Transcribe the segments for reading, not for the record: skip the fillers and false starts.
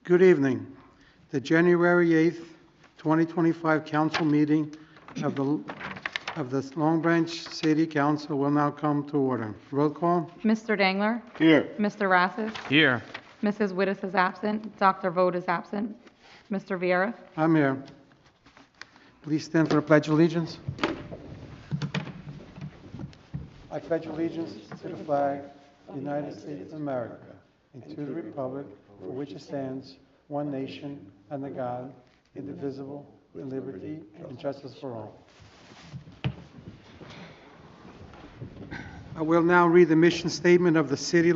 Good evening. The January 8th, 2025 council meeting of the Long Branch City Council will now come to order. Roll call. Mr. Dangler? Here. Mr. Rassus? Here. Mrs. Wittes is absent. Dr. Vogt is absent. Mr. Vieira? I'm here. Please stand for the Pledge of Allegiance. I pledge allegiance to the flag of the United States of America and to the republic for which it stands, one nation, under God, indivisible, with liberty and justice for all. I will now read the mission statement of the City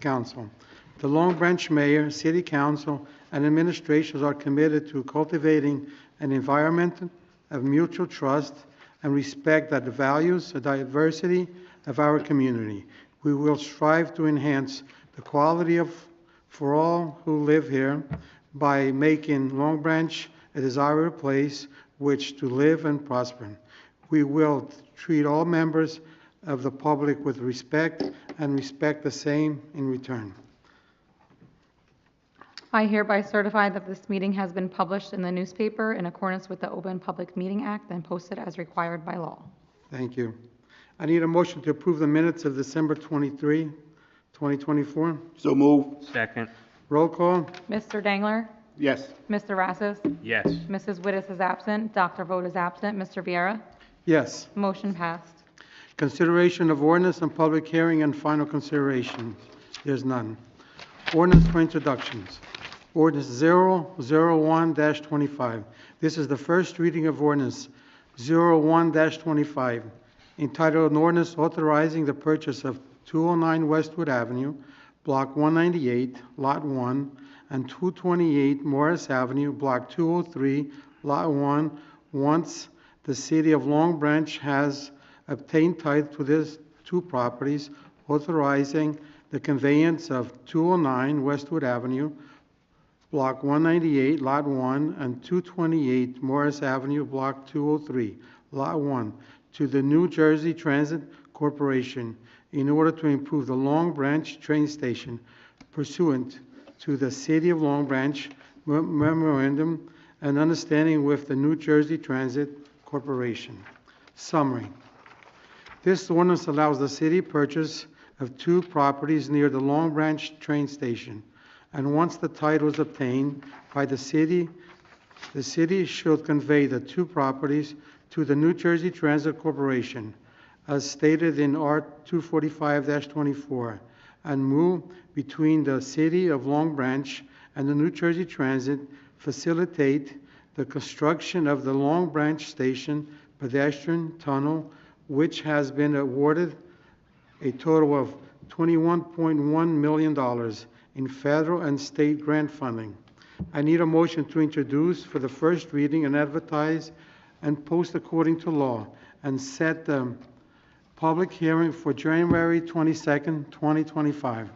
Council. The Long Branch Mayor, City Council, and administrations are committed to cultivating an environment of mutual trust and respect that values the diversity of our community. We will strive to enhance the quality for all who live here by making Long Branch a desirable place which to live and prosper. We will treat all members of the public with respect and respect the same in return. I hereby certify that this meeting has been published in the newspaper in accordance with the Open Public Meeting Act and posted as required by law. Thank you. I need a motion to approve the minutes of December 23, 2024. So move. Second. Roll call. Mr. Dangler? Yes. Mr. Rassus? Yes. Mrs. Wittes is absent. Dr. Vogt is absent. Mr. Vieira? Yes. Motion passed. Consideration of ordinance and public hearing and final consideration. There's none. Ordinance for introductions. Ordinance 001-25. This is the first reading of ordinance 01-25, entitled an ordinance authorizing the purchase of 209 Westwood Avenue, Block 198, Lot 1, and 228 Morris Avenue, Block 203, Lot 1, once the City of Long Branch has obtained title to these two properties, authorizing the conveyance of 209 Westwood Avenue, Block 198, Lot 1, and 228 Morris Avenue, Block 203, Lot 1, to the New Jersey Transit Corporation in order to improve the Long Branch train station pursuant to the City of Long Branch Memorandum and Understanding with the New Jersey Transit Corporation. Summary. This ordinance allows the city purchase of two properties near the Long Branch train station, and once the title is obtained by the city should convey the two properties to the New Jersey Transit Corporation, as stated in Art 245-24, and move between the City of Long Branch and the New Jersey Transit, facilitate the construction of the Long Branch Station pedestrian tunnel, which has been awarded a total of $21.1 million in federal and state grant funding. I need a motion to introduce for the first reading and advertise and post according to law, and set the public hearing for January 22nd, 2025.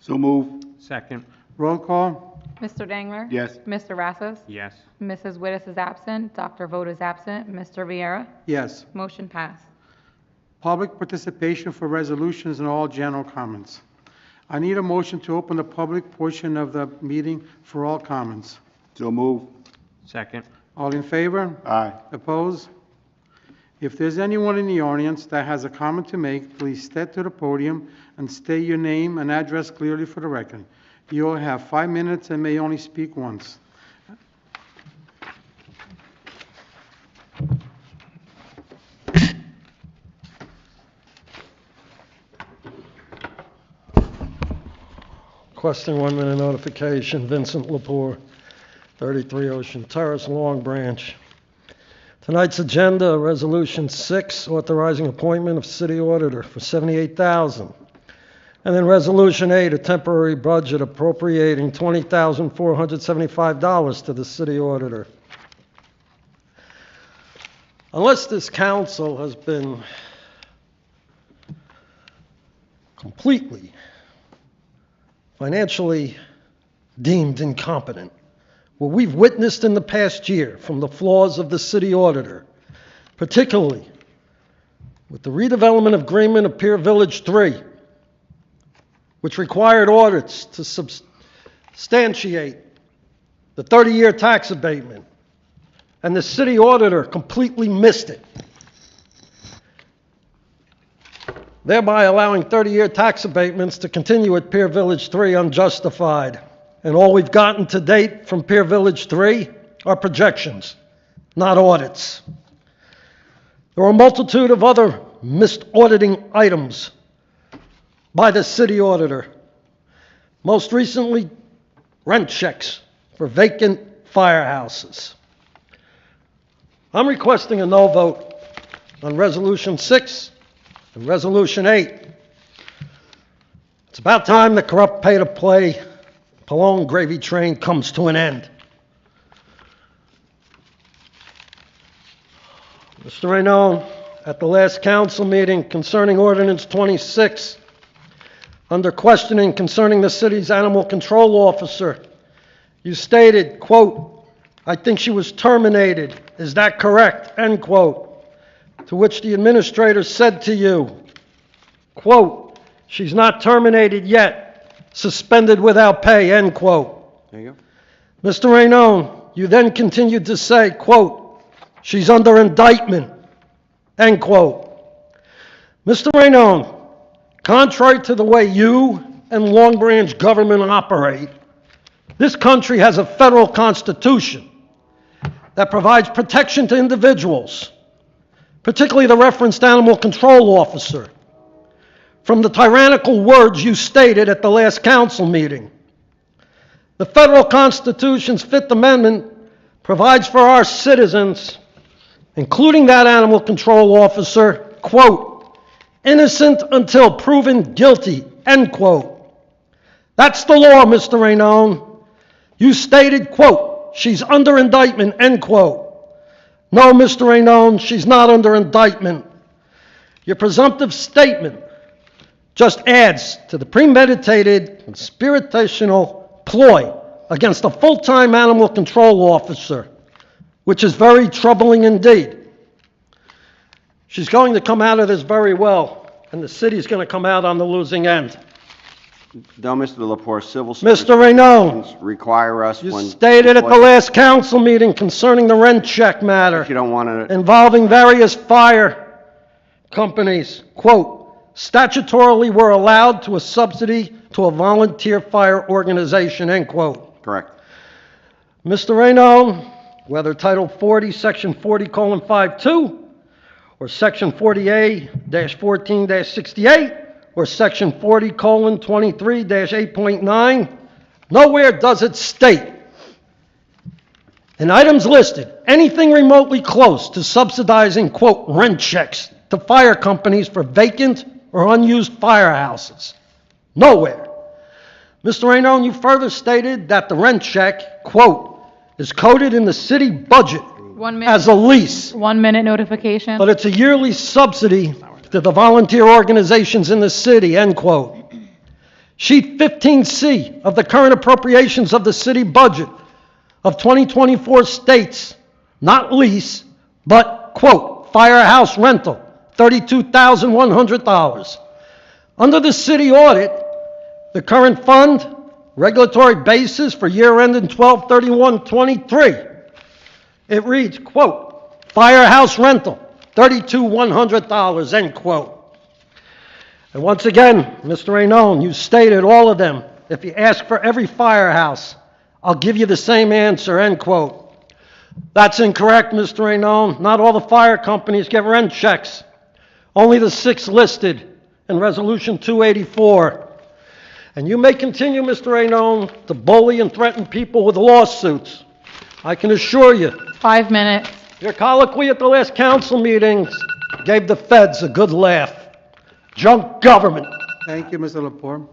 So move. Second. Roll call. Mr. Dangler? Yes. Mr. Rassus? Yes. Mrs. Wittes is absent. Dr. Vogt is absent. Mr. Vieira? Yes. Motion passed. Public participation for resolutions and all general comments. I need a motion to open the public portion of the meeting for all comments. So move. Second. All in favor? Aye. Opposed? If there's anyone in the audience that has a comment to make, please step to the podium and state your name and address clearly for the record. You will have 5 minutes and may only speak once. Requesting 1 minute notification, Vincent Lepore, 33 Ocean Terrace, Long Branch. Tonight's agenda, Resolution 6, authorizing appointment of city auditor for $78,000. And then Resolution 8, a temporary budget appropriating $20,475 to the city auditor. Unless this council has been completely financially deemed incompetent, what we've witnessed in the past year from the flaws of the city auditor, particularly with the redevelopment agreement of Pier Village 3, which required audits to substantiate the 30-year tax abatement, and the city auditor completely missed it, thereby allowing 30-year tax abatements to continue at Pier Village 3 unjustified. And all we've gotten to date from Pier Village 3 are projections, not audits. There are a multitude of other missed auditing items by the city auditor. Most recently, rent checks for vacant firehouses. I'm requesting a no vote on Resolution 6 and Resolution 8. It's about time the corrupt pay-to-play Palone gravy train comes to an end. Mr. Raynon, at the last council meeting concerning Ordinance 26, under questioning concerning the city's animal control officer, you stated, quote, "I think she was terminated. Is that correct?" End quote. To which the administrator said to you, quote, "She's not terminated yet. Suspended without pay," end quote. There you Mr. Raynon, you then continued to say, quote, "She's under indictment," end quote. Mr. Raynon, contrary to the way you and Long Branch government operate, this country has a federal constitution that provides protection to individuals, particularly the referenced animal control officer, from the tyrannical words you stated at the last council meeting. The federal Constitution's Fifth Amendment provides for our citizens, including that animal control officer, quote, "innocent until proven guilty," end quote. That's the law, Mr. Raynon. You stated, quote, "She's under indictment," end quote. No, Mr. Raynon, she's not under indictment. Your presumptive statement just adds to the premeditated, conspiratorial ploy against a full-time animal control officer, which is very troubling indeed. She's going to come out of this very well, and the city's going to come out on the losing end. No, Mr. Lepore, civil Mr. service Raynon, require us you when... stated at the last council meeting concerning the rent check matter If you don't want to... involving various fire companies, quote, "statutorily were allowed to a subsidy to a volunteer fire organization," end quote. Correct. Mr. Raynon, whether Title 40, Section 40:52, or Section 40A-14-68, or Section 40:23-8.9, nowhere does it state, in items listed, anything remotely close to subsidizing, quote, "rent checks" to fire companies for vacant or unused firehouses. Nowhere. Mr. Raynon, you further stated that the rent check, quote, "is coded in the city budget 1 minute. as a lease, 1 minute notification. but it's a yearly subsidy to the volunteer organizations in the city," end quote. Sheet 15C of the current appropriations of the city budget of 2024 states, not lease, but, quote, "firehouse rental, $32,100. Under the city audit, the current fund regulatory basis for year ending 12/31/23, it reads, quote, "firehouse rental, $32,100, end quote. And once again, Mr. Raynon, you stated all of them. If you ask for every firehouse, I'll give you the same answer, end quote. That's incorrect, Mr. Raynon. Not all the fire companies get rent checks. Only the 6 listed in Resolution 284. And you may continue, Mr. Raynon, to bully and threaten people with lawsuits. I can assure you, 5 minutes. your colloquy at the last council meetings gave the feds a good laugh. Junk government. Thank you, Mr. Lepore.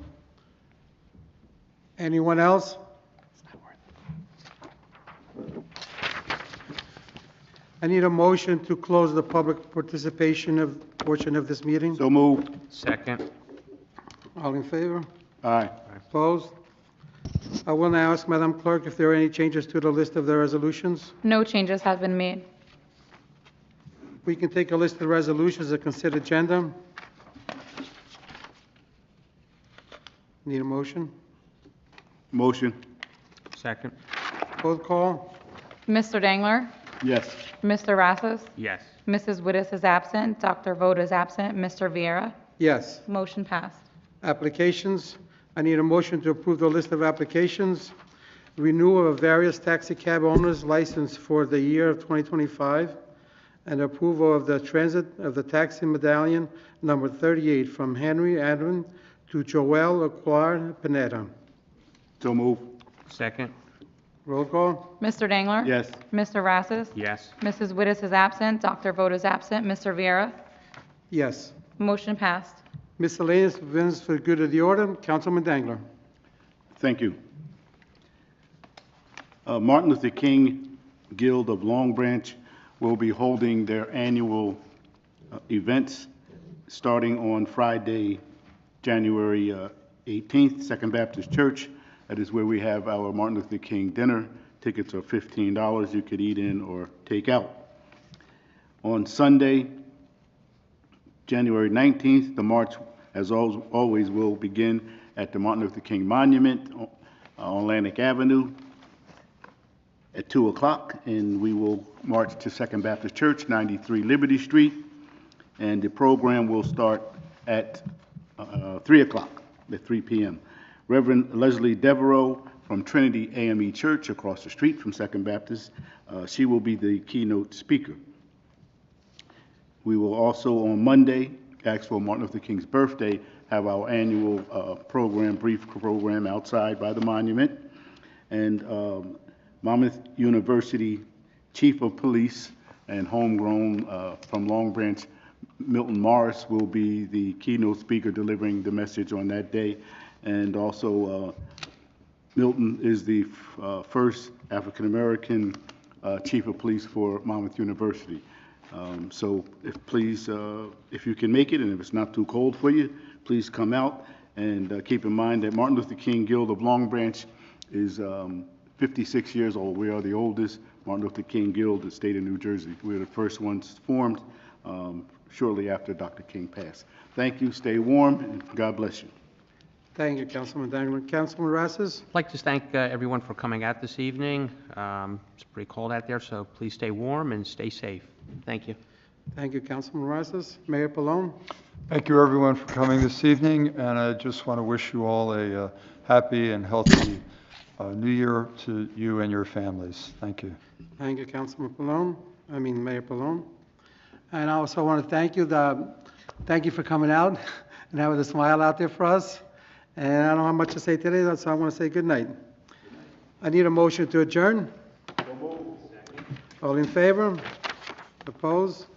Anyone else? I need a motion to close the public participation portion of this meeting. So moved. Second. All in favor? Aye. Opposed? I will now ask Madam Clerk if there are any changes to the list of the resolutions. No changes have been made. We can take a list of resolutions, a consent agenda. Need a motion? Motion. Second. Roll call? Mr. Dangler? Yes. Mr. Rassus? Yes. Mrs. Wittes is absent. Dr. Voda is absent. Mr. Viera? Yes. Motion passed. Applications, I need a motion to approve the list of applications. Renewal of various taxi cab owners licensed for the year of 2025, and approval of the transit of the taxi medallion number 38 from Henry Adwin to Joel Aguilar Pineda. So move. Second. Roll call? Mr. Dangler? Yes. Mr. Rassus? Yes. Mrs. Wittes is absent. Dr. Voda is absent. Mr. Viera? Yes. Motion passed. Miscellaneous business for the good of the order, Councilman Dangler. Thank you. Martin Luther King Guild of Long Branch will be holding their annual events starting on Friday, January 18th, Second Baptist Church. That is where we have our Martin Luther King dinner. Tickets are $15. You could eat in or take out. On Sunday, January 19th, the march, as always, will begin at the Martin Luther King Monument on Atlantic Avenue at 2 o'clock, and we will march to Second Baptist Church, 93 Liberty Street, and the program will start at 3 o'clock, at 3 p.m. Reverend Leslie Devereaux from Trinity AME Church across the street from Second Baptist, she will be the keynote speaker. We will also, on Monday, ask for Martin Luther King's birthday, have our annual program, brief program outside by the monument. And Monmouth University Chief of Police and homegrown from Long Branch, Milton Morris, will be the keynote speaker delivering the message on that day. And also, Milton is the first African-American Chief of Police for Monmouth University. So if you can make it, and if it's not too cold for you, please come out. And keep in mind that Martin Luther King Guild of Long Branch is 56 years old. We are the oldest Martin Luther King Guild in the state of New Jersey. We were the first ones formed shortly after Dr. King passed. Thank you, stay warm, and God bless you. Thank you, Councilman Dangler. Councilman Rassus? I'd like to thank everyone for coming out this evening. It's pretty cold out there, so please stay warm and stay safe. Thank you. Thank you, Councilman Rassus. Mayor Pallone? Thank you, everyone, for coming this evening, and I just want to wish you all a happy and healthy New Year to you and your families. Thank you. Thank you, Councilman Pallone. Mayor Pallone. And I also want to thank you. Thank you for coming out and having a smile out there for us. And I don't have much to say today, so I want to say good night. I need a motion to adjourn. All in favor? Opposed?